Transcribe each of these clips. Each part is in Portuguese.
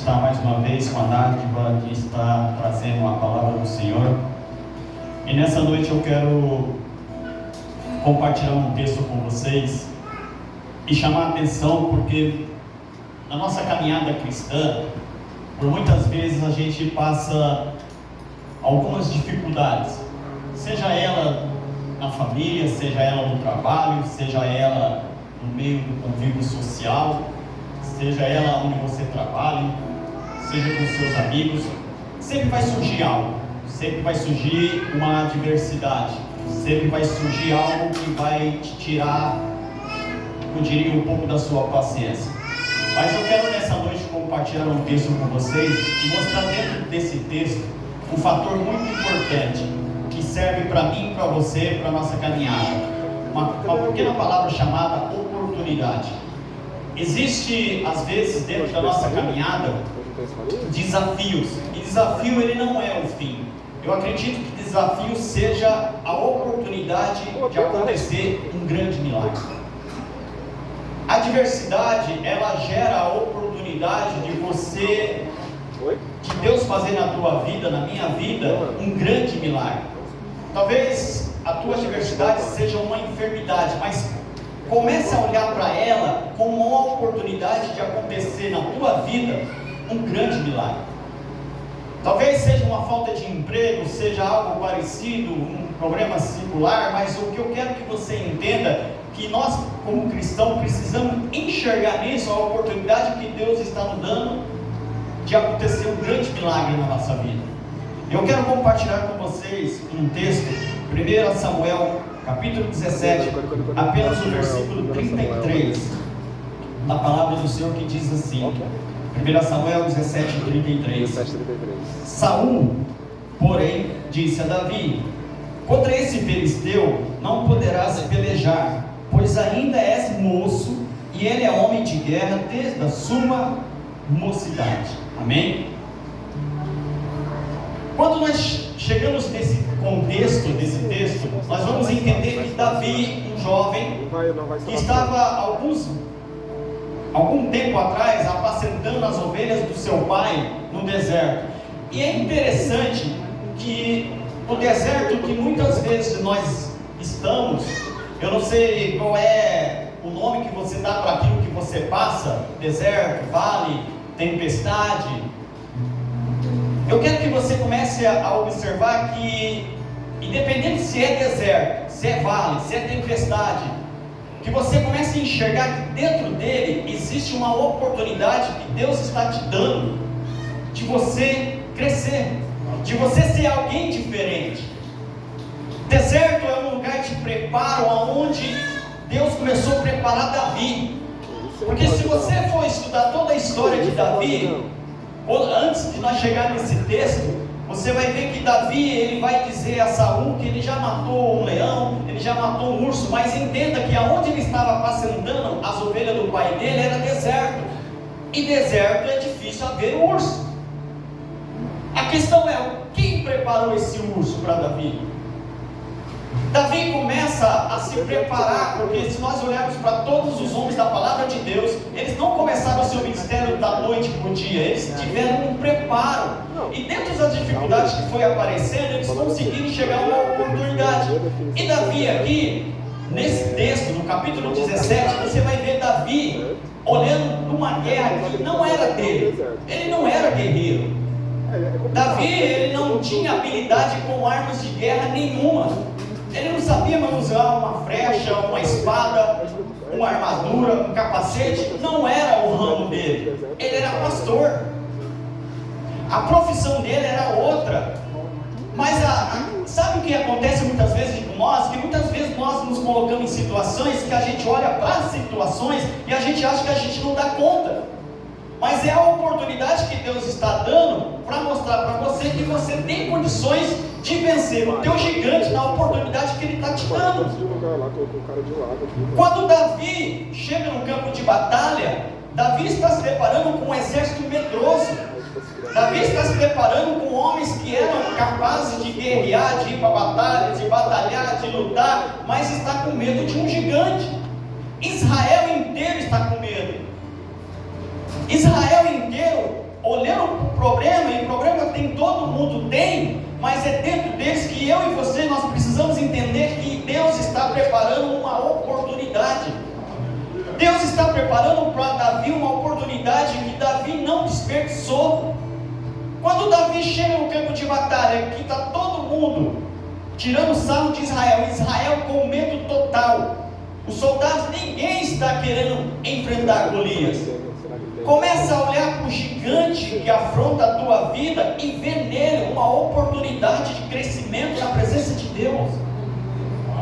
Está mais uma vez com a dádiva de estar trazendo a palavra do Senhor. E nessa noite eu quero compartilhar um texto com vocês e chamar a atenção, porque na nossa caminhada cristã, por muitas vezes a gente passa algumas dificuldades, seja ela na família, seja ela no trabalho, seja ela no meio do convívio social, seja ela onde você trabalha, seja com seus amigos. Sempre vai surgir algo, sempre vai surgir uma adversidade, sempre vai surgir algo que vai te tirar, eu diria, um pouco da sua paciência. Mas eu quero nessa noite compartilhar um texto com vocês e mostrar dentro desse texto um fator muito importante que serve para mim, para você, para a nossa caminhada. Uma pequena palavra chamada oportunidade. Existe, às vezes, dentro da nossa caminhada, desafios. E desafio, ele não é o fim. Eu acredito que desafio seja a oportunidade de acontecer um grande milagre. A adversidade, ela gera a oportunidade de você, de Deus fazer na tua vida, na minha vida, um grande milagre. Talvez a tua adversidade seja uma enfermidade, mas comece a olhar para ela como uma oportunidade de acontecer na tua vida um grande milagre. Talvez seja uma falta de emprego, seja algo parecido, um problema singular, mas o que eu quero que você entenda, que nós como cristãos precisamos enxergar nisso a oportunidade que Deus está nos dando de acontecer um grande milagre na nossa vida. Eu quero compartilhar com vocês um texto, 1 Samuel capítulo 17, apenas o versículo 33, da palavra do Senhor, que diz assim, 1 Samuel 17, 33. Saul, porém, disse a Davi: contra esse filisteu não poderás pelejar, pois ainda és moço, e ele é homem de guerra desde a sua mocidade. Amém? Quando nós chegamos nesse contexto desse texto, nós vamos entender que Davi, um jovem, que estava algum tempo atrás apacentando as ovelhas do seu pai no deserto. E é interessante que o deserto que muitas vezes nós estamos, eu não sei qual é o nome que você dá para aquilo que você passa, deserto, vale, tempestade. Eu quero que você comece a observar que, independente se é deserto, se é vale, se é tempestade, que você comece a enxergar que dentro dele existe uma oportunidade que Deus está te dando de você crescer, de você ser alguém diferente. Deserto é um lugar de preparo aonde Deus começou a preparar Davi. Porque se você for estudar toda a história de Davi, antes de nós chegar nesse texto, você vai ver que Davi, ele vai dizer a Saul que ele já matou um leão, ele já matou um urso, mas entenda que aonde ele estava apacentando as ovelhas do pai dele era deserto, e deserto é difícil haver um urso. A questão é, quem preparou esse urso para Davi? Davi começa a se preparar, porque se nós olharmos para todos os homens da palavra de Deus, eles não começaram o seu ministério da noite para o dia, eles tiveram um preparo, e dentro das dificuldades que foi aparecendo, eles conseguiram chegar a uma oportunidade. E Davi aqui, nesse texto, no capítulo 17, você vai ver Davi olhando para uma guerra que não era dele, ele não era guerreiro. Davi, ele não tinha habilidade com armas de guerra nenhuma. Ele não sabia manusear uma flecha, uma espada, uma armadura, um capacete. Não era o ramo dele. Ele era pastor. A profissão dele era outra. Mas sabe o que acontece muitas vezes com nós? Que muitas vezes nós nos colocamos em situações que a gente olha para as situações e a gente acha que a gente não dá conta. Mas é a oportunidade que Deus está dando para mostrar para você que você tem condições de vencer o teu gigante na oportunidade que ele está te dando. Quando Davi chega no campo de batalha, Davi está se preparando com um exército medroso. Davi está se preparando com homens que eram capazes de guerrear, de ir para a batalha, de batalhar, de lutar, mas está com medo de um gigante. Israel inteiro está com medo. Israel inteiro, olhando problema, e problema tem, todo mundo tem, mas é dentro deles que eu e você, nós precisamos entender que Deus está preparando uma oportunidade. Deus está preparando para Davi uma oportunidade que Davi não desperdiçou. Quando Davi chega no campo de batalha, que está todo mundo tirando sarro de Israel, Israel com medo total, os soldados, ninguém está querendo enfrentar Golias. Começa a olhar para o gigante que afronta a tua vida e vê nele uma oportunidade de crescimento na presença de Deus.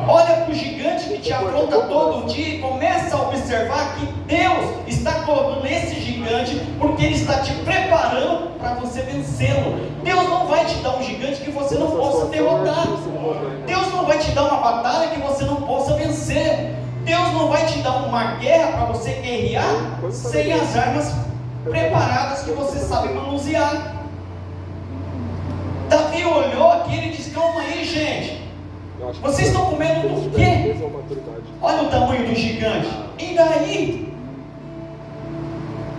Olha para o gigante que te afronta todo dia e começa a observar que Deus está colocando esse gigante porque Ele está te preparando para você vencê-lo. Deus não vai te dar um gigante que você não possa derrotar. Deus não vai te dar uma batalha que você não possa vencer. Deus não vai te dar uma guerra para você guerrear sem as armas preparadas que você sabe manusear. Davi olhou aquilo e disse: calma aí, gente. Vocês estão com medo do quê? Olha o tamanho do gigante. E daí?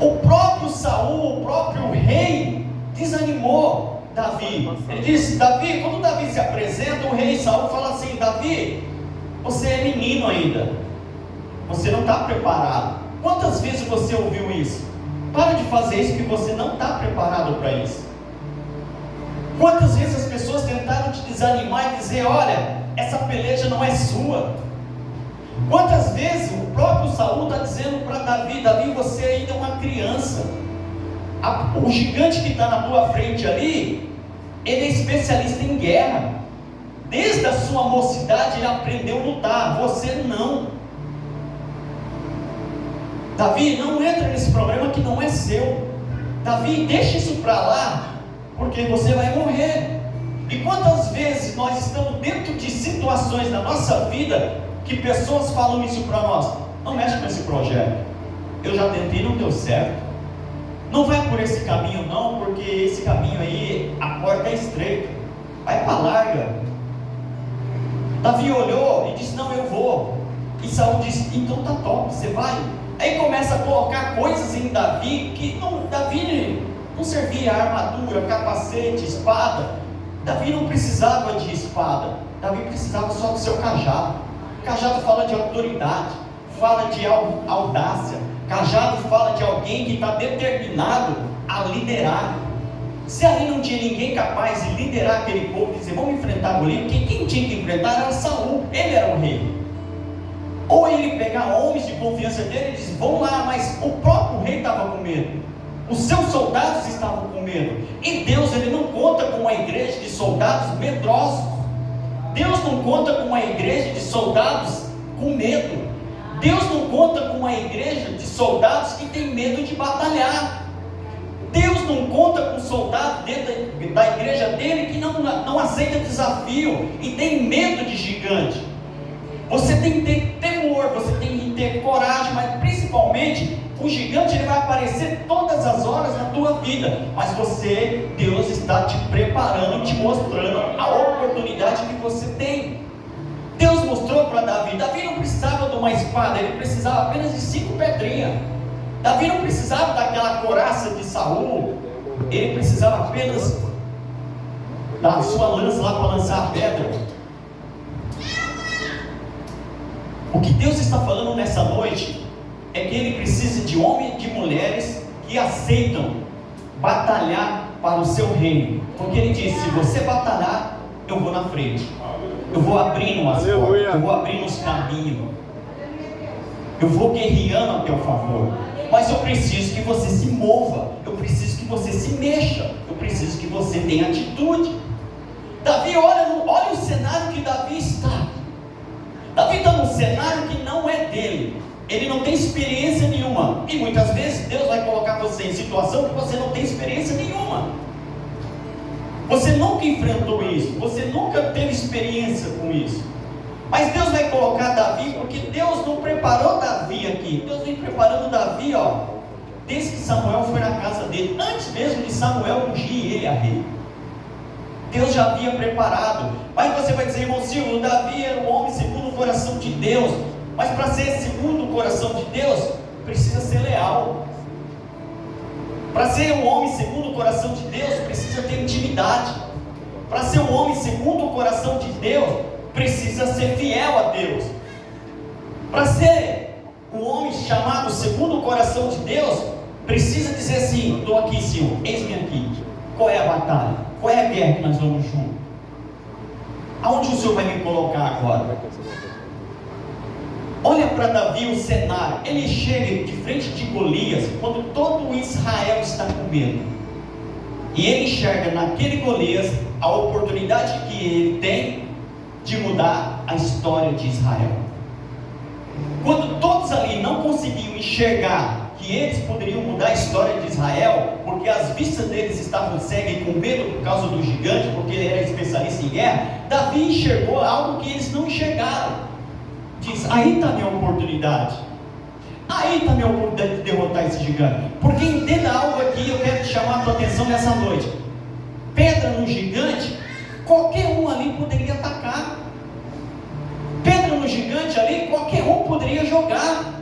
O próprio Saul, o próprio rei, desanimou Davi. Ele disse: Davi, quando Davi se apresenta, o rei Saul fala assim: Davi, você é menino ainda, você não está preparado. Quantas vezes você ouviu isso? Para de fazer isso, que você não está preparado para isso. Quantas vezes as pessoas tentaram te desanimar e dizer: olha, essa peleja não é sua. Quantas vezes o próprio Saul está dizendo para Davi: Davi, você ainda é uma criança. O gigante que está na tua frente ali, ele é especialista em guerra. Desde a sua mocidade ele aprendeu a lutar, você não. Davi, não entra nesse problema que não é seu. Davi, deixa isso para lá, porque você vai morrer. E quantas vezes nós estamos dentro de situações na nossa vida que pessoas falam isso para nós: não mexe com esse projeto, eu já tentei, não deu certo, não vai por esse caminho não, porque esse caminho aí, a porta é estreita, vai para larga. Davi olhou e disse: não, eu vou. E Saul disse: então tá top, você vai. Aí começa a colocar coisas em Davi que Davi não servia: armadura, capacete, espada. Davi não precisava de espada, Davi precisava só do seu cajado. Cajado fala de autoridade, fala de audácia. Cajado fala de alguém que está determinado a liderar. Se ali não tinha ninguém capaz de liderar aquele povo e dizer: vamos enfrentar Golias, quem tinha que enfrentar era Saul, ele era o rei. Ou ele pegar homens de confiança dele e dizer: vamos lá, mas o próprio rei estava com medo. Os seus soldados estavam com medo. E Deus, Ele não conta com uma igreja de soldados medrosos. Deus não conta com uma igreja de soldados com medo. Deus não conta com uma igreja de soldados que tem medo de batalhar. Deus não conta com soldados dentro da igreja dele que não aceita desafio e tem medo de gigante. Você tem que ter temor, você tem que ter coragem, mas principalmente o gigante, ele vai aparecer todas as horas na tua vida, mas Deus está te preparando, te mostrando a oportunidade que você tem. Deus mostrou para Davi. Davi não precisava de uma espada, ele precisava apenas de 5 pedrinhas. Davi não precisava daquela couraça de Saul, ele precisava apenas da sua lança lá para lançar a pedra. O que Deus está falando nessa noite é que Ele precisa de homens e de mulheres que aceitam batalhar para o seu reino. Porque Ele disse: se você batalhar, eu vou na frente, eu vou abrindo as portas, eu vou abrindo os caminhos, eu vou guerreando a teu favor. Mas eu preciso que você se mova, eu preciso que você se mexa, eu preciso que você tenha atitude. Davi, olha o cenário que Davi está. Davi está num cenário que não é dele. Ele não tem experiência nenhuma. E muitas vezes Deus vai colocar você em situação que você não tem experiência nenhuma. Você nunca enfrentou isso, você nunca teve experiência com isso. Mas Deus vai colocar Davi, porque Deus não preparou Davi aqui. Deus vem preparando Davi, desde que Samuel foi na casa dele, antes mesmo de Samuel ungir ele a rei. Deus já havia preparado. Mas você vai dizer: irmão Silvio, Davi era um homem segundo o coração de Deus. Mas para ser segundo o coração de Deus, precisa ser leal. Para ser um homem segundo o coração de Deus, intimidade. Para ser um homem segundo o coração de Deus, precisa ser fiel a Deus. Para ser um homem chamado segundo o coração de Deus, precisa dizer assim: estou aqui, Senhor, eis-me aqui. Qual é a batalha? Qual é a guerra que nós vamos juntos? Aonde o Senhor vai me colocar agora? Olha para Davi o cenário. Ele chega de frente de Golias, quando todo Israel está com medo. E ele enxerga naquele Golias a oportunidade que ele tem de mudar a história de Israel. Quando todos ali não conseguiam enxergar que eles poderiam mudar a história de Israel, porque as vistas deles estavam cegas e com medo por causa do gigante, porque ele era especialista em guerra, Davi enxergou algo que eles não enxergaram. Diz: aí está a minha oportunidade. Aí está a minha oportunidade de derrotar esse gigante. Porque entenda algo aqui, eu quero te chamar a tua atenção nessa noite. Pedra no gigante, qualquer um ali poderia atacar. Pedra no gigante ali, qualquer um poderia jogar.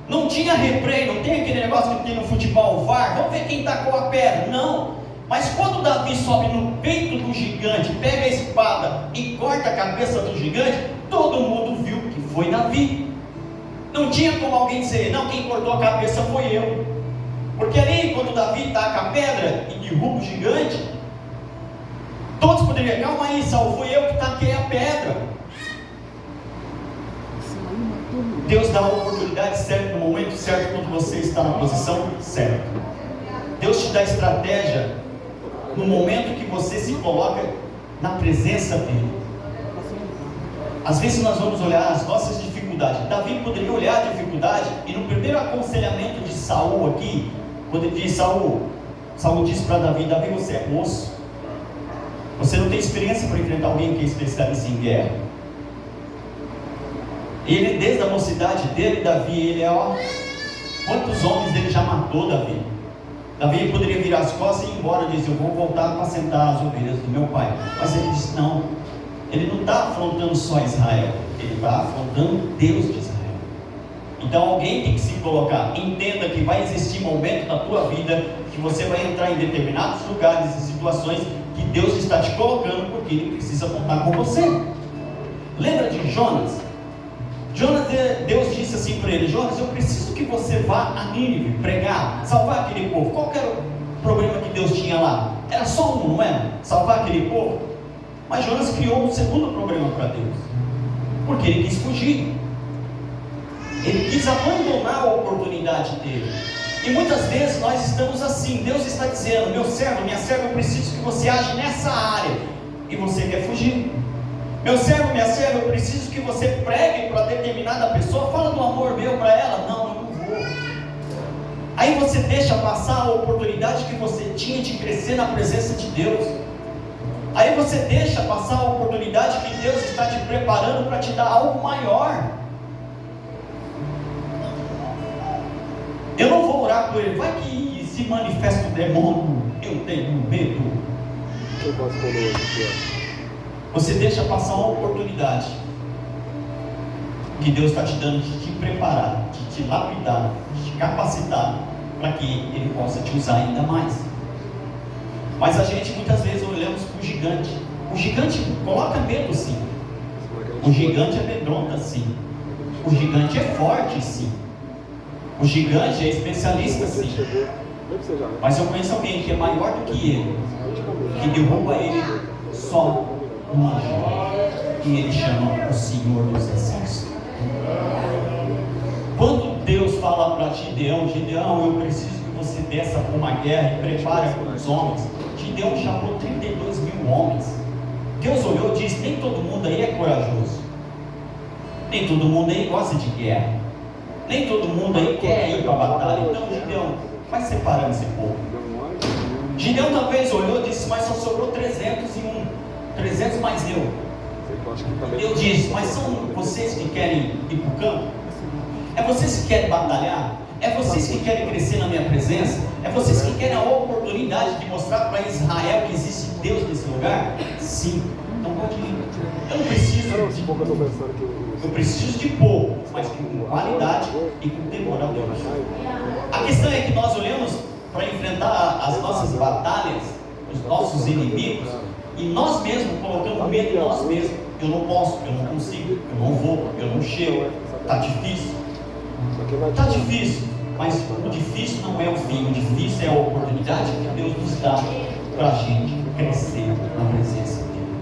Não tinha replay, não tem aquele negócio que tem no futebol, o VAR, vamos ver quem tacou a pedra. Não. Mas quando Davi sobe no peito do gigante, pega a espada e corta a cabeça do gigante, todo mundo viu que foi Davi. Não tinha como alguém dizer: não, quem cortou a cabeça foi eu. Porque ali, quando Davi taca a pedra e derruba o gigante, todos poderiam: calma aí, Saul, foi eu que taquei a pedra. Deus dá a oportunidade certa no momento certo, quando você está na posição certa. Deus te dá estratégia no momento que você se coloca na presença dele. Às vezes nós vamos olhar as nossas dificuldades. Davi poderia olhar a dificuldade, e no primeiro aconselhamento de Saul aqui, quando ele diz: Saul disse para Davi: Davi, você é moço, você não tem experiência para enfrentar alguém que é especialista em guerra. Ele, desde a mocidade dele, Davi, ele é quantos homens ele já matou, Davi? Davi poderia virar as costas e ir embora e dizer: eu vou voltar para apacentar as ovelhas do meu pai. Mas ele disse: não, ele não está afrontando só Israel, ele está afrontando Deus de Israel. Então alguém tem que se colocar. Entenda que vai existir momento na tua vida que você vai entrar em determinados lugares e situações que Deus está te colocando, porque Ele precisa contar com você. Lembra de Jonas? Deus disse assim para ele: Jonas, eu preciso que você vá a Nínive pregar, salvar aquele povo. Qual que era o problema que Deus tinha lá? Era só um, não era? Salvar aquele povo. Mas Jonas criou um segundo problema para Deus, porque ele quis fugir. Ele quis abandonar a oportunidade dele. E muitas vezes nós estamos assim. Deus está dizendo: meu servo, minha serva, eu preciso que você age nessa área, e você quer fugir. Meu servo, minha serva, eu preciso que você pregue para determinada pessoa. Fala do amor meu para ela. Não, eu não vou. Aí você deixa passar a oportunidade que você tinha de crescer na presença de Deus. Aí você deixa passar a oportunidade que Deus está te preparando para te dar algo maior. Eu não vou orar por ele. Vai que se manifesta o demônio, eu tenho medo. Você deixa passar uma oportunidade que Deus está te dando, de te preparar, de te lapidar, de te capacitar, para que Ele possa te usar ainda mais. Mas a gente muitas vezes olhamos para o gigante. O gigante coloca medo, sim. O gigante amedronta, sim. O gigante é forte, sim. O gigante é especialista, sim. Mas eu conheço alguém que é maior do que ele, que derruba ele só um anjo, que ele chama o Senhor dos Exércitos. Quando Deus fala para Gideão: Gideão, eu preciso que você desça para uma guerra e prepare os homens. Gideão chamou 32 mil homens. Deus olhou e disse: nem todo mundo aí é corajoso, nem todo mundo aí gosta de guerra, nem todo mundo aí quer ir para a batalha. Então Gideão, vai separando esse povo. Gideão talvez olhou e disse: mas só sobrou 301, 300 mais eu. Deus disse: mas são vocês que querem ir para o campo? É vocês que querem batalhar? É vocês que querem crescer na minha presença? É vocês que querem a oportunidade de mostrar para Israel que existe Deus nesse lugar? Sim. Então pode ir. Eu não preciso eu preciso de pouco, mas com qualidade e com temor a Deus. A questão é que nós olhamos para enfrentar as nossas batalhas. os nossos inimigos, e nós mesmos colocamos medo em nós mesmos. Eu não posso, eu não consigo, eu não vou, eu não chego, está difícil. Está difícil, mas o difícil não é o fim, o difícil é a oportunidade que Deus nos dá para a gente crescer na presença dEle.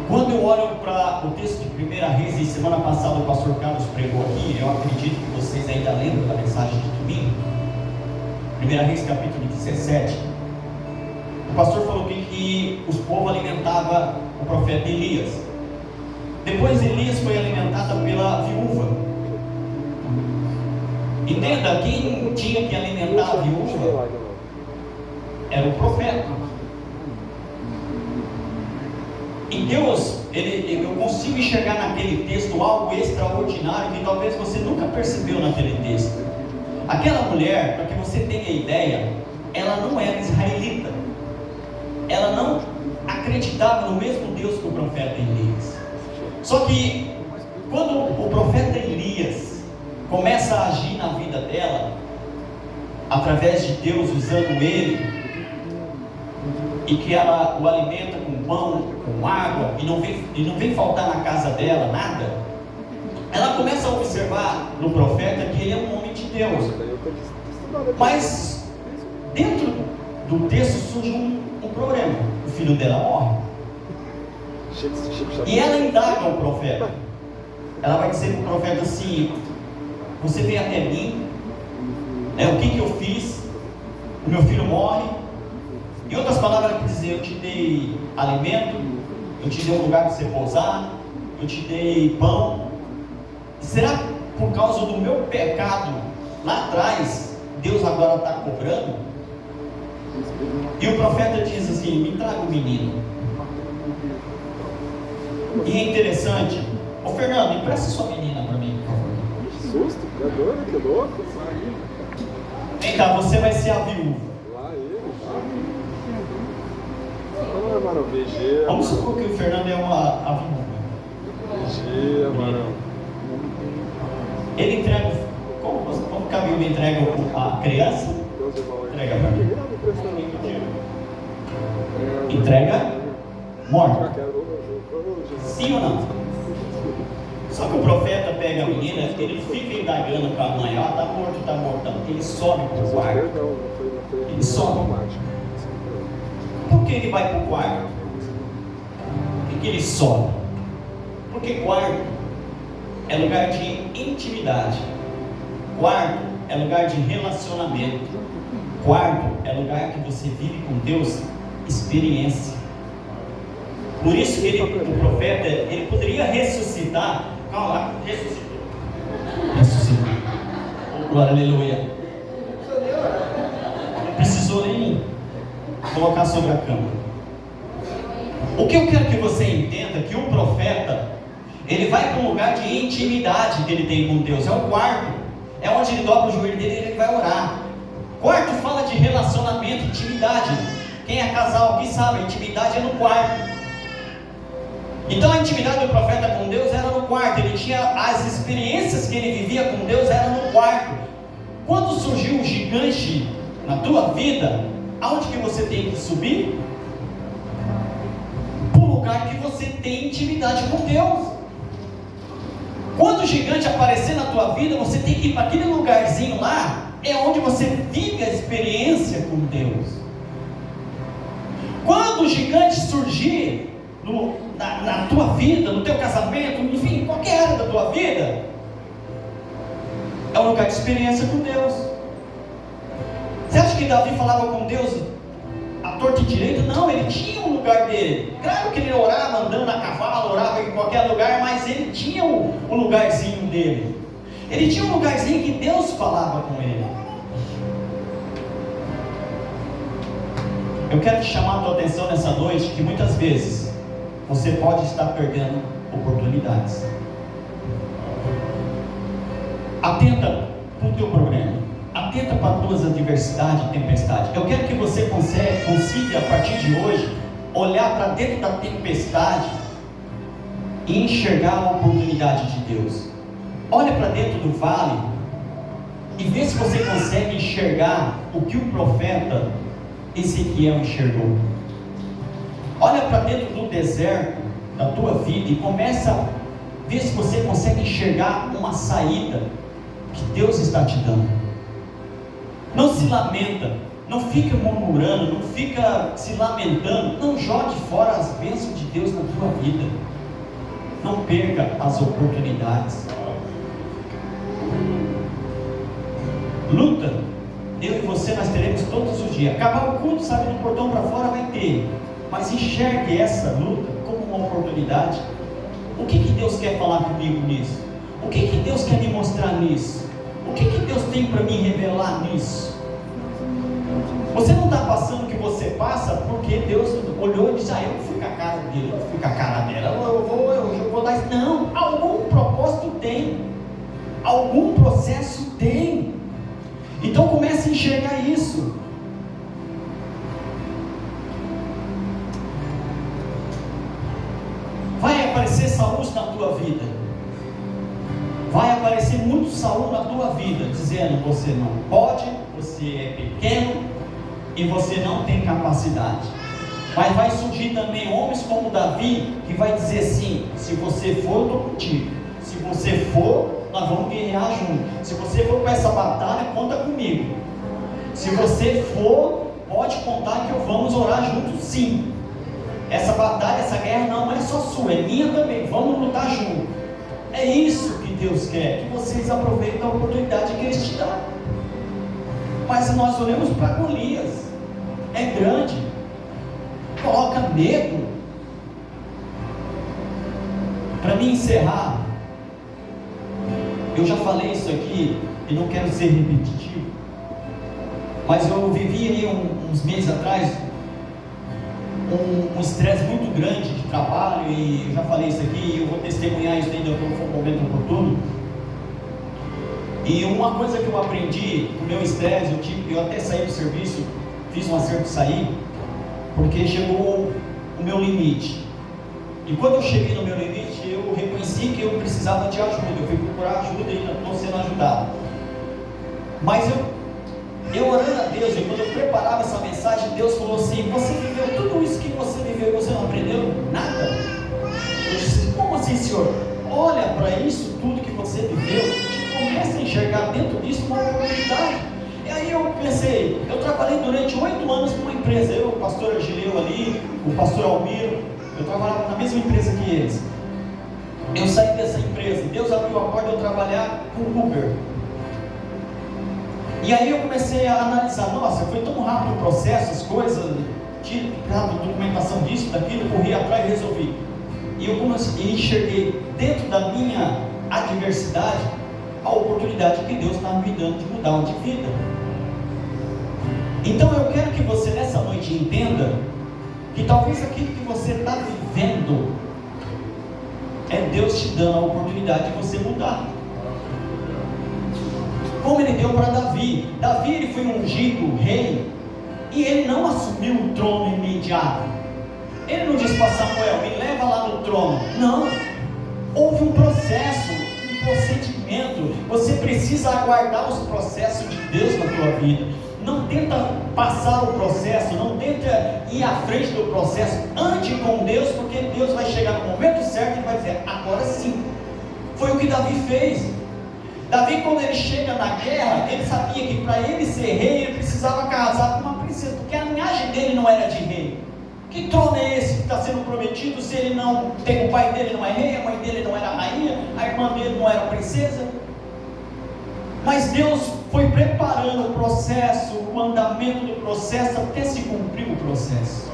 Quando eu olho para o texto de 1 Reis, e semana passada o pastor Carlos pregou aqui, eu acredito que vocês ainda lembram da mensagem de domingo, 1 Reis capítulo 17, o pastor falou que os povos alimentavam o profeta Elias. Depois Elias foi alimentado pela viúva. Entenda, quem tinha que alimentar a viúva era o profeta. E Deus, eu consigo enxergar naquele texto algo extraordinário que talvez você nunca percebeu naquele texto. Aquela mulher, para que você tenha ideia, ela não era israelita. Ela não acreditava no mesmo Deus que o profeta Elias. Só que quando o profeta Elias começa a agir na vida dela, através de Deus usando ele, e que ela o alimenta com pão, com água, e não vem faltar na casa dela nada, ela começa a observar no profeta que ele é um homem de Deus. Mas dentro do texto surge um problema: o filho dela morre. E ela indaga ao profeta. Ela vai dizer para o profeta assim: você veio até mim, o que eu fiz? O meu filho morre. Em outras palavras, ela quer dizer: eu te dei alimento, eu te dei um lugar para você pousar, eu te dei pão. Será por causa do meu pecado lá atrás, Deus agora está cobrando? E o profeta diz assim: me traga o menino. E é interessante. Ô Fernando, empresta sua menina para mim, por favor. Que susto, que louco. Vem cá, você vai ser a viúva. Lá ele, tá? Marão, vigia. Vamos supor que o Fernando é a viúva. Vigia, Marão. Ele entrega. Como que a viúva entrega a criança? Entrega para mim. Entrega morta. Sim ou não? Só que o profeta pega a menina, ele fica indagando com a mãe: tá morto, tá morto. Ele sobe para o quarto. Ele sobe. Por que ele vai para o quarto? Por que ele sobe? Porque quarto é lugar de intimidade. Quarto é lugar de relacionamento. Quarto é lugar que você vive com Deus experiência. Por isso que o profeta, ele poderia ressuscitar. Calma lá, ressuscitou. Glória, aleluia. Não precisou nem colocar sobre a cama. O que eu quero que você entenda é que o profeta, ele vai para um lugar de intimidade que ele tem com Deus. É o quarto. É onde ele dobra o joelho dele e ele vai orar. Quarto fala de relacionamento, intimidade. Quem é casal aqui sabe, a intimidade é no quarto. Então a intimidade do profeta com Deus era no quarto. Ele tinha as experiências que ele vivia com Deus, era no quarto. Quando surgiu um gigante na tua vida, aonde que você tem que subir? Para o lugar que você tem intimidade com Deus. Quando o gigante aparecer na tua vida, você tem que ir para aquele lugarzinho lá, é onde você vive a experiência com Deus. Quando o gigante surgir na tua vida, no teu casamento, enfim, qualquer área da tua vida, é um lugar de experiência com Deus. Você acha que Davi falava com Deus à torta e direito? Não, ele tinha um lugar dele. Claro que ele orava andando a cavalo, orava em qualquer lugar, mas ele tinha um lugarzinho dele. Ele tinha um lugarzinho que Deus falava com ele. Eu quero te chamar a tua atenção nessa noite, que muitas vezes você pode estar perdendo oportunidades. Atenta para o teu problema. Atenta para as tuas adversidades e tempestades. Eu quero que você consiga, a partir de hoje, olhar para dentro da tempestade e enxergar a oportunidade de Deus. Olha para dentro do vale e vê se você consegue enxergar o que o profeta Ezequiel enxergou. Olha para dentro do deserto da tua vida e começa a ver se você consegue enxergar uma saída que Deus está te dando. Não se lamenta, não fica murmurando, não fica se lamentando, não jogue fora as bênçãos de Deus na tua vida. Não perca as oportunidades. Luta, eu e você nós teremos todos os dias. Acabar o culto, sabe, do portão para fora vai ter, mas enxergue essa luta como uma oportunidade. O que Deus quer falar comigo nisso? O que Deus quer me mostrar nisso? O que Deus tem para me revelar nisso? Você não está passando o que você passa porque Deus olhou e disse: eu não fui com a cara dele, eu não fui com a cara dela, eu vou dar isso. Não, algum propósito tem, algum processo tem. Então comece a enxergar isso. Vai aparecer Saúl na tua vida. Vai aparecer muito Saúl na tua vida, dizendo: você não pode, você é pequeno e você não tem capacidade. Mas vai surgir também homens como Davi, que vai dizer assim: se você for, eu estou contigo. Se você for, nós vamos guerrear junto. Se você for para essa batalha, conta comigo. Se você for, pode contar que eu vamos orar juntos, sim. Essa batalha, essa guerra não é só sua, é minha também. Vamos lutar junto. É isso que Deus quer, que vocês aproveitem a oportunidade que Ele te dá. Mas nós olhamos para Golias, é grande, coloca medo. Para mim encerrar, eu já falei isso aqui e não quero ser repetitivo, mas eu vivi aí uns meses atrás um estresse muito grande de trabalho, e eu já falei isso aqui e eu vou testemunhar isso ainda quando for um momento oportuno. E uma coisa que eu aprendi com o meu estresse, eu até saí do serviço, fiz um acerto de sair, porque chegou o meu limite. E quando eu cheguei no meu limite, eu reconheci que eu precisava de ajuda. Eu fui procurar ajuda e estou sendo ajudado. Mas eu orando a Deus, e quando eu preparava essa mensagem, Deus falou assim: você viveu tudo isso que você viveu e você não aprendeu nada? Eu disse: como assim, Senhor? Olha para isso tudo que você viveu e começa a enxergar dentro disso uma oportunidade. E aí eu pensei, eu trabalhei durante 8 anos numa empresa, eu, o pastor Agileu ali, o pastor Almiro, eu trabalhava na mesma empresa que eles. Eu saí dessa empresa, Deus abriu a porta de eu trabalhar com Uber. E aí eu comecei a analisar: nossa, foi tão rápido o processo, as coisas, tive documentação disso, daquilo, corri atrás e resolvi. E eu comecei, e enxerguei dentro da minha adversidade a oportunidade que Deus estava me dando de mudar de vida. Então eu quero que você nessa noite entenda que talvez aquilo que você está vivendo é Deus te dando a oportunidade de você mudar. Como Ele deu para Davi. Davi, ele foi ungido rei e ele não assumiu o trono imediato. Ele não disse para Samuel: me leva lá no trono. Não, houve um processo, um procedimento. Você precisa aguardar os processos de Deus na tua vida. Não tenta passar o processo, não tenta ir à frente do processo. Ande com Deus, porque Deus vai chegar no momento certo e vai dizer: agora sim. Foi o que Davi fez. Davi, quando ele chega na guerra, ele sabia que para ele ser rei, ele precisava casar com uma princesa, porque a linhagem dele não era de rei. Que trono é esse que está sendo prometido se ele não tem, o pai dele não é rei, a mãe dele não era rainha, a irmã dele não era princesa? Mas Deus foi preparando o processo, o andamento do processo, até se cumprir o processo.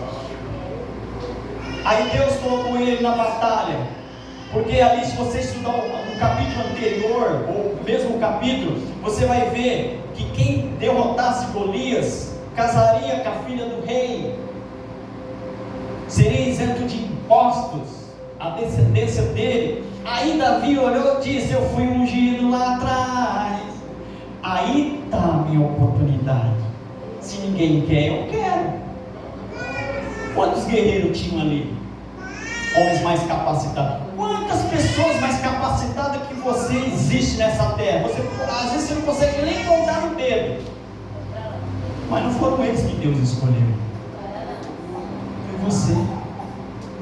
Aí Deus colocou ele na batalha, porque ali, se você estudar o capítulo anterior, ou mesmo o capítulo, você vai ver que quem derrotasse Golias casaria com a filha do rei, seria isento de impostos, a descendência dele. Aí Davi olhou e disse: eu fui ungido lá atrás, aí está a minha oportunidade. Se ninguém quer, eu quero. Quantos guerreiros tinham ali? Homens mais capacitados. Quantas pessoas mais capacitadas que você existe nessa terra. Às vezes você não consegue nem contar no dedo. Mas não foram eles que Deus escolheu. Foi você.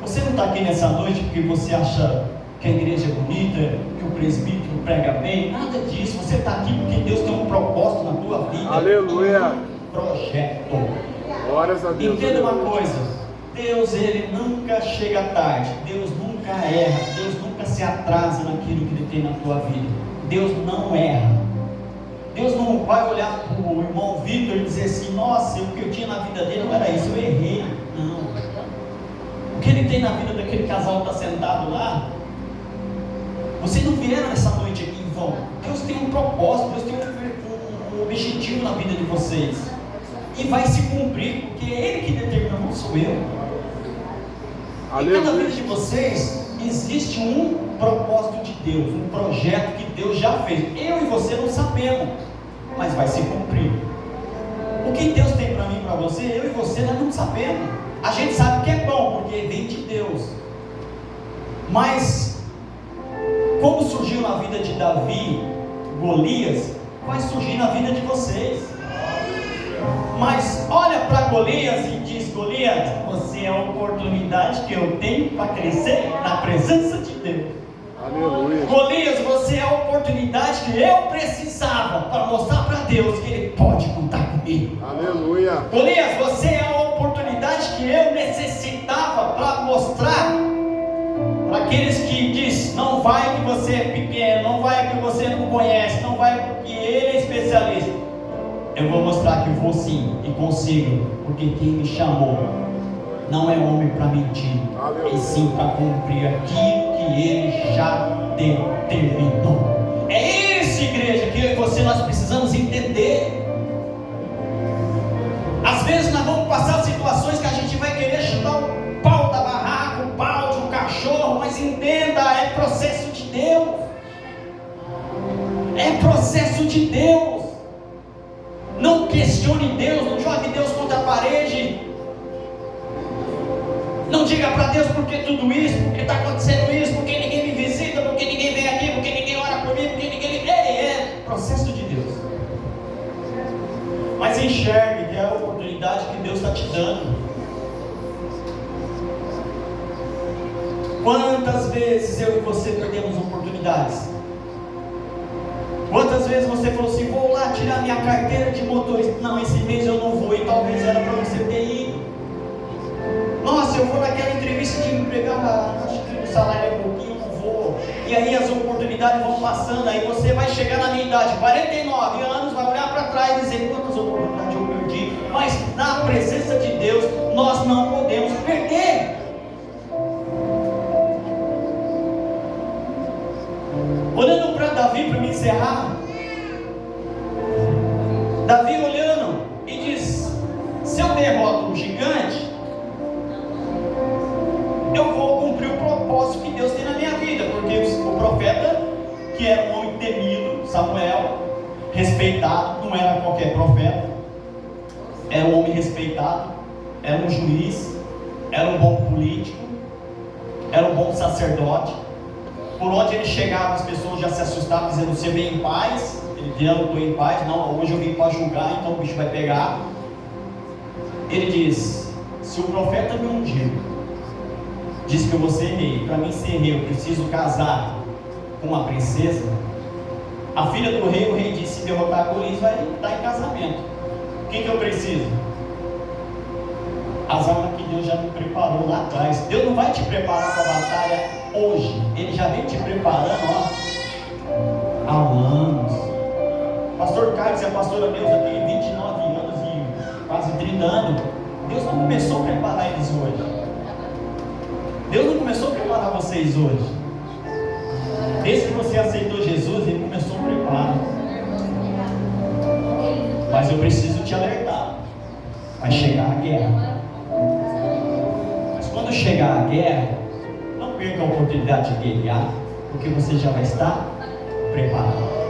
Você não está aqui nessa noite porque você acha que a igreja é bonita, que o presbítero prega bem. Nada disso. Você está aqui porque Deus tem um propósito na tua vida. Aleluia. Um projeto. Glórias a Deus. Entenda uma coisa. Deus, Ele nunca chega tarde. Deus nunca erra. Deus nunca se atrasa naquilo que Ele tem na tua vida. Deus não erra. Deus não vai olhar para o irmão Vitor e dizer assim: nossa, o que eu tinha na vida dele não era isso, eu errei. Não. O que Ele tem na vida daquele casal que está sentado lá, vocês não vieram nessa noite aqui em vão. Deus tem um propósito, Deus tem um objetivo na vida de vocês. E vai se cumprir, porque é Ele que determina, não sou eu. Em cada vida de vocês existe um propósito de Deus, um projeto que Deus já fez. Eu e você não sabemos, mas vai se cumprir. O que Deus tem para mim e para você, eu e você nós não sabemos. A gente sabe que é bom, porque vem de Deus. Mas como surgiu na vida de Davi, Golias, vai surgir na vida de vocês. Mas olha para Golias e diz: Golias, você é a oportunidade que eu tenho para crescer na presença de Deus. Aleluia. Golias, você é a oportunidade que eu precisava para mostrar para Deus que Ele pode contar comigo. Aleluia. Golias, você é a oportunidade que eu necessitava para mostrar para aqueles que diz: não vai que você é pequeno, não vai que você não conhece, não vai porque ele é especialista. Eu vou mostrar que eu vou sim e consigo, porque quem me chamou não é homem para mentir, e sim para cumprir aquilo que Ele já determinou. É isso, igreja, que eu e você nós precisamos entender. Às vezes nós vamos passar situações que a gente vai querer chutar o pau da barraca, o pau de um cachorro, mas entenda, é processo de Deus. É processo de Deus. Não questione Deus, não jogue Deus contra a parede. Não diga para Deus por que tudo isso, porque está acontecendo isso, porque ninguém me visita, porque ninguém vem aqui, porque ninguém ora por mim, porque ninguém... É processo de Deus. Mas enxergue que é a oportunidade que Deus está te dando. Quantas vezes eu e você perdemos oportunidades? Quantas vezes você falou assim: vou lá tirar minha carteira de motorista. Não, esse mês eu não vou, e talvez era para você ter ido. Nossa, eu vou naquela entrevista de emprego, acho que o salário é pouquinho, não vou. E aí as oportunidades vão passando, aí você vai chegar na minha idade, 49 anos, vai olhar para trás e dizer: quantas oportunidades eu perdi. Mas na presença de Deus, nós não podemos perder. Olhando para Davi, para me encerrar, Davi olhando e diz: se eu derroto um gigante, eu vou cumprir o propósito que Deus tem na minha vida, porque o profeta, que era um homem temido, Samuel, respeitado, não era qualquer profeta, era um homem respeitado, era um juiz, era um bom político, era um bom sacerdote. Por onde ele chegava, as pessoas já se assustavam, dizendo: você vem em paz? Ele dizia: não, estou em paz. Não, hoje eu vim para julgar, então o bicho vai pegar. Ele diz: se o profeta me ungiu, diz que eu vou ser rei, para mim ser rei eu preciso casar com uma princesa. A filha do rei, o rei disse: se derrotar Golias, vai estar em casamento. O que eu preciso? As armas que Deus já me preparou lá atrás. Deus não vai te preparar para a batalha hoje, Ele já vem te preparando há anos. Pastor Carlos e a pastora Neuza têm 29 anos e quase 30 anos. Deus não começou a preparar eles hoje. Deus não começou a preparar vocês hoje. Desde que você aceitou Jesus, Ele começou a preparar. Mas eu preciso te alertar: vai chegar a guerra. Mas quando chegar a guerra, não perca a oportunidade de guerrear, porque você já vai estar preparado.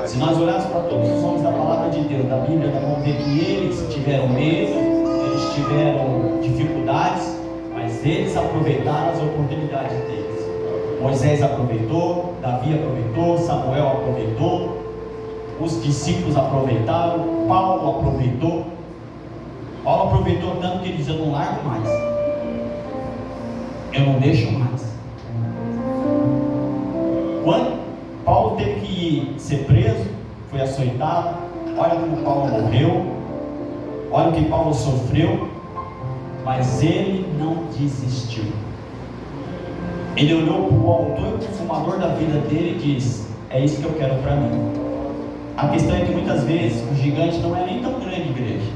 Se nós olharmos para todos os homens da palavra de Deus, da Bíblia, nós vamos ver que eles tiveram medo, eles tiveram dificuldades, mas eles aproveitaram as oportunidades deles. Moisés aproveitou, Davi aproveitou, Samuel aproveitou, os discípulos aproveitaram, Paulo aproveitou. Paulo aproveitou tanto que ele diz: eu não largo mais, eu não deixo mais. Quando Paulo teve que ser preso, foi açoitado, olha como Paulo morreu, olha o que Paulo sofreu, mas ele não desistiu. Ele olhou para o autor e consumador da vida dele e disse: é isso que eu quero para mim. A questão é que muitas vezes o gigante não é nem tão grande, igreja,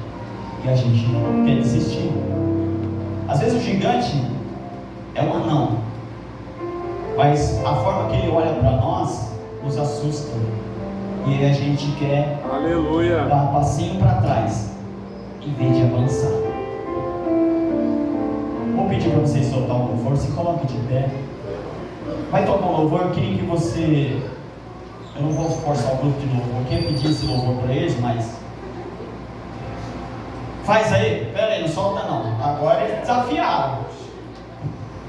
e a gente quer desistir. Às vezes o gigante é um anão, mas a forma que ele olha para nós nos assusta, e aí a gente quer Aleluia. dar um passinho para trás em vez de avançar. Vou pedir para vocês soltar o louvor, se coloque de pé. Vai tocar um louvor, eu queria que você... Eu não vou forçar o grupo de louvor, eu queria pedir esse louvor para eles, mas... Faz aí, pera aí, não solta não. Agora eles desafiaram.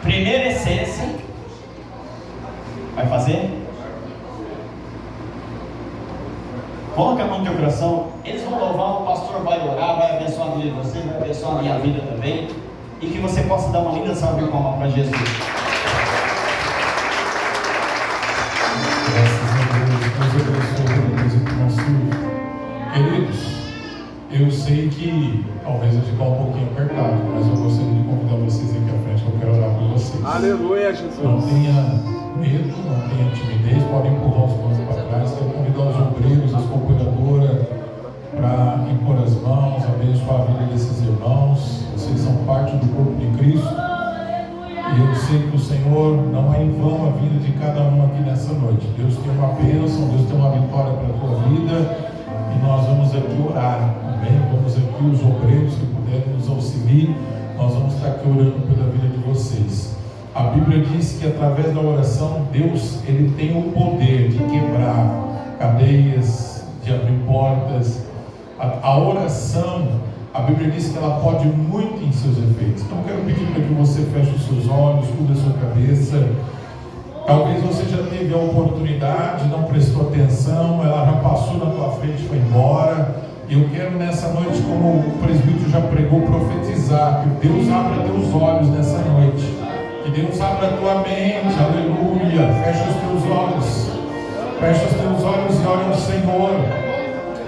Primeira essência. Vai fazer? Coloca a mão no teu coração. Eles vão louvar, o pastor vai orar, vai abençoar a vida de você, vai abençoar a minha vida também. E que você possa dar uma linda salva de palmas para Jesus. Graças a Deus, Deus abençoe a coisa que nós temos. Queridos, eu sei que talvez eu ficar um pouquinho apertado, mas eu gostaria de convidar vocês aqui à frente, que eu quero orar por vocês. Aleluia, Jesus. Não tenha medo, não tenha timidez, podem empurrar os mãos para trás. Quero convidar os obreiros, as cooperadoras, para impor as mãos, abençoar a vida desses irmãos. Vocês são parte do corpo de Cristo. E eu sei que o Senhor não é em vão a vida de cada um aqui nessa noite. Deus tem uma bênção, Deus tem uma vitória para a tua vida. E nós vamos aqui orar, amém? Vamos aqui, os obreiros que puderem nos auxiliar, nós vamos estar aqui orando pela vida de vocês. A Bíblia diz que através da oração, Deus, Ele tem o poder de quebrar cadeias, de abrir portas. A oração, a Bíblia diz que ela pode muito em seus efeitos. Então eu quero pedir para que você feche os seus olhos, cubra a sua cabeça. Talvez você já teve a oportunidade, não prestou atenção, ela já passou na tua frente e foi embora. Eu quero nessa noite, como o presbítero já pregou, profetizar que Deus abra teus olhos nessa noite, que Deus abra a tua mente, aleluia. Fecha os teus olhos, fecha os teus olhos e olha ao Senhor.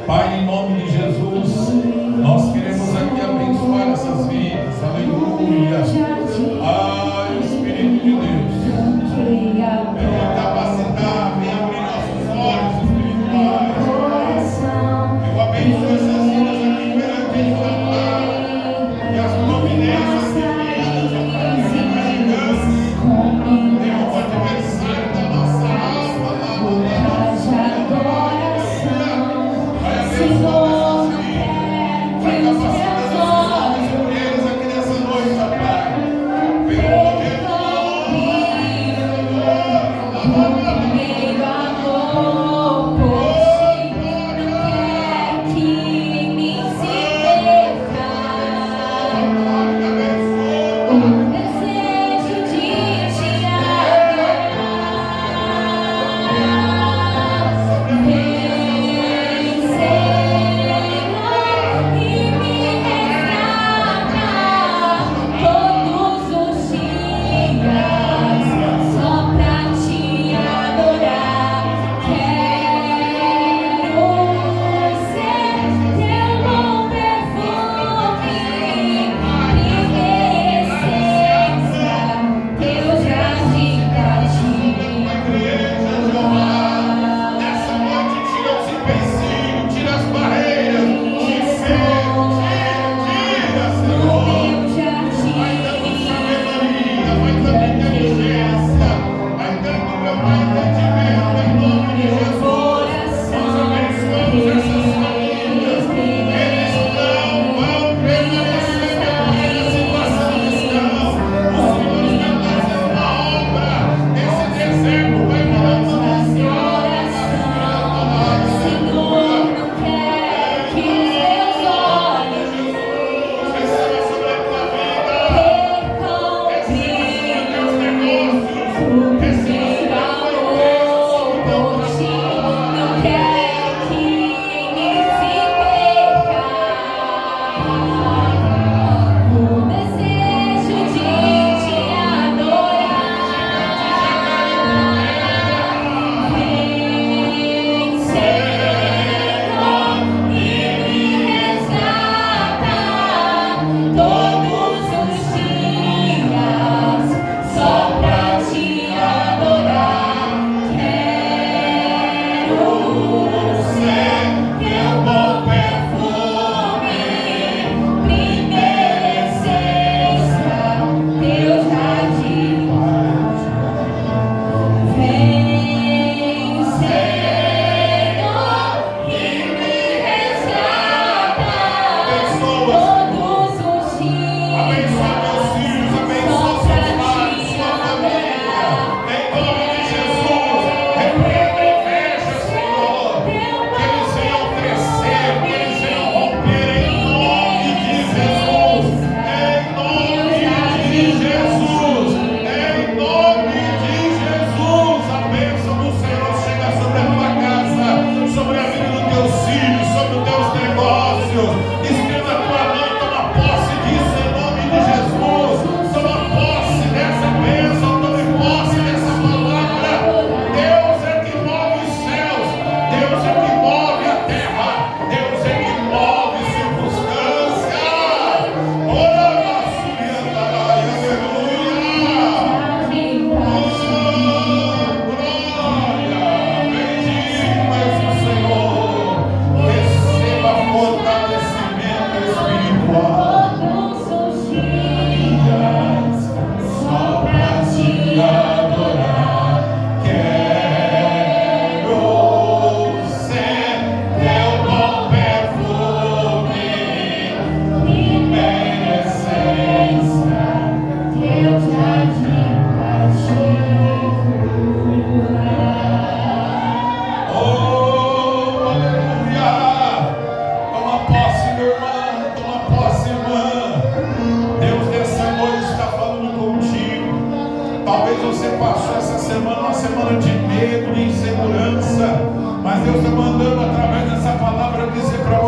Pai, em nome de Jesus, nós queremos aqui abençoar essas vidas, aleluia. Ai, Espírito de Deus, venha capacitar, venha abrir nossos olhos espirituais. Eu abençoo essas vidas aqui perante a tua palavra, e as providências divinas, ó Pai, venha o adversário da nossa alma, vai abençoar nossas vidas, vai capacitar as nossas obreiras aqui nessa noite, ó Pai. Venha o poder do Desejo de te adorar, vencer.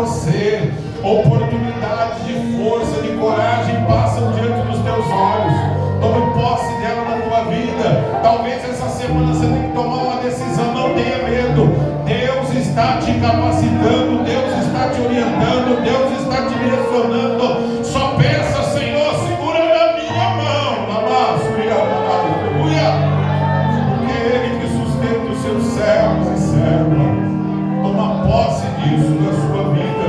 você. Oportunidades de força, de coragem passam diante dos teus olhos. Tome posse dela na tua vida. Talvez essa semana você tenha que tomar uma decisão. Não tenha medo. Deus está te capacitando, Deus está te orientando, Deus está te direcionando. Só peça, Senhor, segura na minha mão. Aleluia. Porque Ele que sustenta os seus servos e servas. Toma posse disso na sua vida.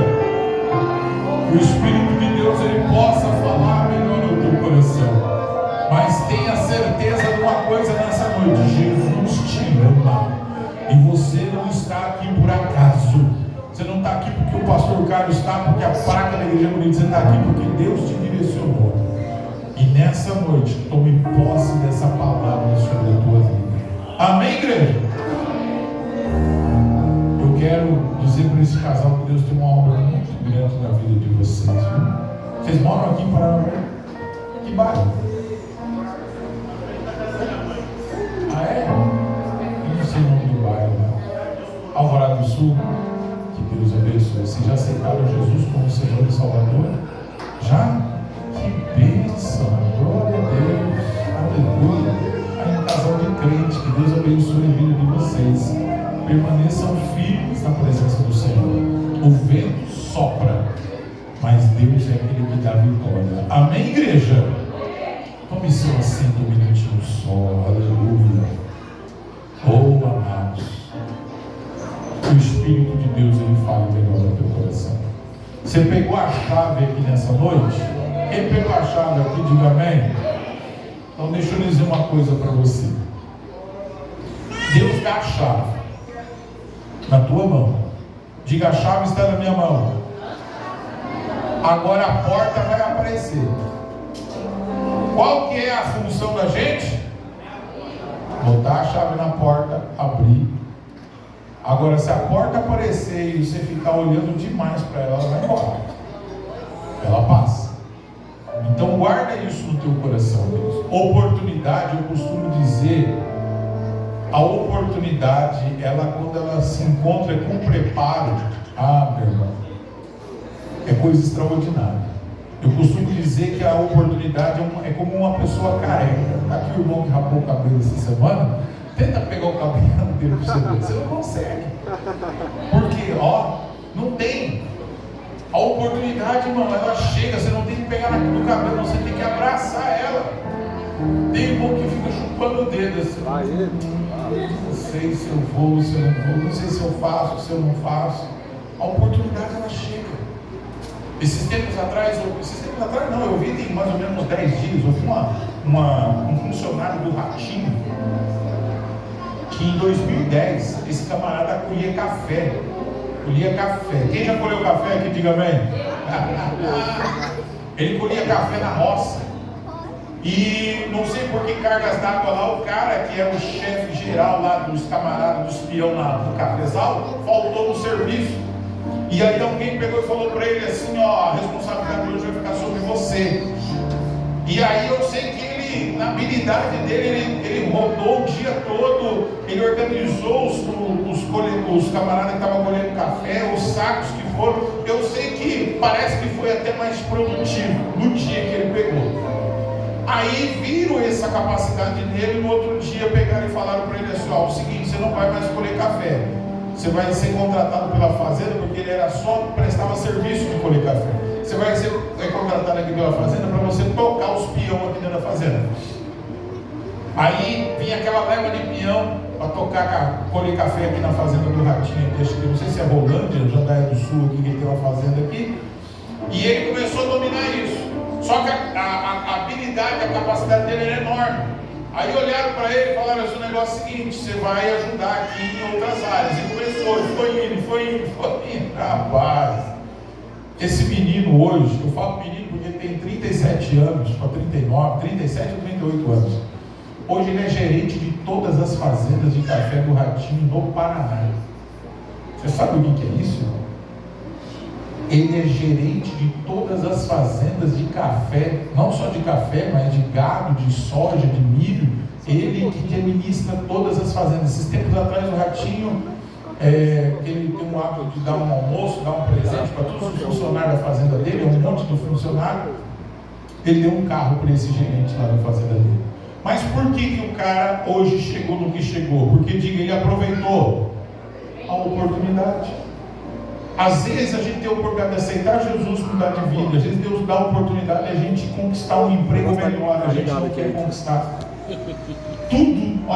Que o Espírito de Deus ele possa falar melhor no teu coração. Mas tenha certeza de uma coisa nessa noite: Jesus te ama. E você não está aqui por acaso. Você não está aqui porque o pastor Carlos está, porque a placa da igreja é bonita. Você está aqui porque Deus te direcionou. E nessa noite, tome posse dessa palavra sobre a tua vida. Amém, igreja? Eu quero dizer para esse casal que Deus tem uma obra muito grande na vida de vocês. Viu? Vocês moram aqui em Paranavaí? Que bairro? Ah, é? Eu não sei o nome do bairro, né? Alvorada do Sul. Que Deus abençoe. Vocês já aceitaram Jesus como Senhor e Salvador? Já? Que bênção! Glória a Deus! Aleluia! Aí um casal de crente, que Deus abençoe a vida de vocês. Permaneçam firmes na presença do Senhor. O vento sopra, mas Deus é aquele que dá vitória. Amém, igreja? Tome seu assento um minutinho só. Aleluia. Oh, amados, o Espírito de Deus ele fala melhor no teu coração. Você pegou a chave aqui nessa noite? Quem pegou a chave aqui, diga amém. Então deixa eu dizer uma coisa para você. Deus dá a chave na tua mão. Diga: a chave está na minha mão. Agora a porta vai aparecer. Qual que é a função da gente? Botar a chave na porta, abrir. Agora, se a porta aparecer e você ficar olhando demais para ela, ela vai embora. Ela passa. Então guarda isso no teu coração, Deus. Oportunidade, eu costumo dizer, a oportunidade, ela quando ela se encontra com preparo, meu irmão, é coisa extraordinária. Eu costumo dizer que a oportunidade é como uma pessoa careca. Está aqui o irmão que rapou o cabelo essa semana. Tenta pegar o cabelo dele para você ver. Você não consegue. Porque, não tem. A oportunidade, irmão, ela chega. Você não tem que pegar no cabelo, você tem que abraçar ela. Tem irmão que fica chupando o dedo assim. Não sei se eu vou, se eu não vou. Não sei se eu faço, se eu não faço. A oportunidade, ela chega. Esses tempos atrás não, eu vi tem mais ou menos 10 dias, eu vi um funcionário do Ratinho, que em 2010, esse camarada colhia café. Quem já colheu café aqui, diga amém. Ele colhia café na roça. E não sei por que cargas d'água lá, o cara que era o chefe geral lá dos camaradas, dos peão do cafezal, faltou no serviço. E aí alguém pegou e falou para ele assim: a responsabilidade hoje vai ficar sobre você. E aí eu sei que ele, na habilidade dele, ele rodou o dia todo, ele organizou os camaradas que estavam colhendo café, os sacos que foram. Eu sei que parece que foi até mais produtivo no dia que ele pegou. Aí viram essa capacidade dele, no outro dia pegaram e falaram para ele assim: o seguinte, você não vai mais colher café. Você vai ser contratado pela fazenda, porque ele era só, prestava serviço de colher café. Você vai ser contratado aqui pela fazenda para você tocar os peão aqui dentro da fazenda. Aí vinha aquela leva de peão para colher café aqui na fazenda do Ratinho. Não sei se é Rolândia, Jandaia do Sul, aqui, que tem uma fazenda aqui. E ele começou a dominar isso. Só que a habilidade, a capacidade dele era enorme. Aí olharam para ele e falaram assim: o negócio é o seguinte, você vai ajudar aqui em outras áreas. E começou, foi indo. Rapaz, esse menino hoje, eu falo menino porque ele tem 37 anos, para 39, 37 ou 38 anos. Hoje ele é gerente de todas as fazendas de café do Ratinho no Paraná. Você sabe o que é isso? Ele é gerente de todas as fazendas de café, não só de café, mas de gado, de soja, de milho. Ele que administra todas as fazendas. Esses tempos atrás o Ratinho que ele tem um hábito de dar um almoço, dar um presente para todos os funcionários da fazenda dele, um monte de funcionário. Ele deu um carro para esse gerente lá da fazenda dele. Mas por que o cara hoje chegou no que chegou? Porque, diga, ele aproveitou a oportunidade. Às vezes a gente tem a oportunidade de aceitar Jesus, mudar de vida. Às vezes Deus dá a oportunidade de a gente conquistar um emprego melhor, a gente não quer conquistar. Tudo